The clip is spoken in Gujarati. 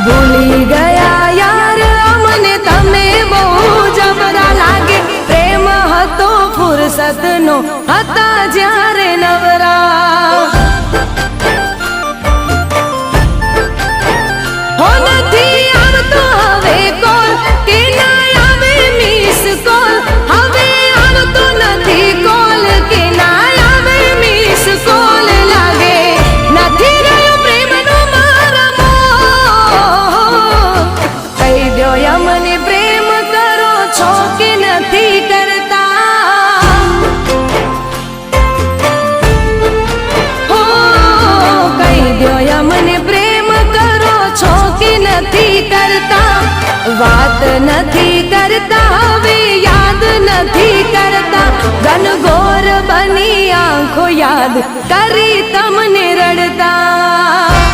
ભૂલી ગયા યાર અમને તમે બહુ જબરા લાગે પ્રેમ હતો ફુરસતનો હતા જ્યારે નવરા હો નથી આવતો હવે કોલ કે ના આવે મિસ કોલ હવે આવતો નથી કોલ કે ના આવે મિસ કોલ લાગે નથી રહ્યો પ્રેમનો મારા કહી દો મને પ્રેમ કરો છો કે નથી કરતા હો કહી દો મને પ્રેમ કરો છો કે નથી કરતા વાત નથી કરતા હવે યાદ નથી કરતા ઘનઘોર બની આંખો યાદ કરી તમને રડતા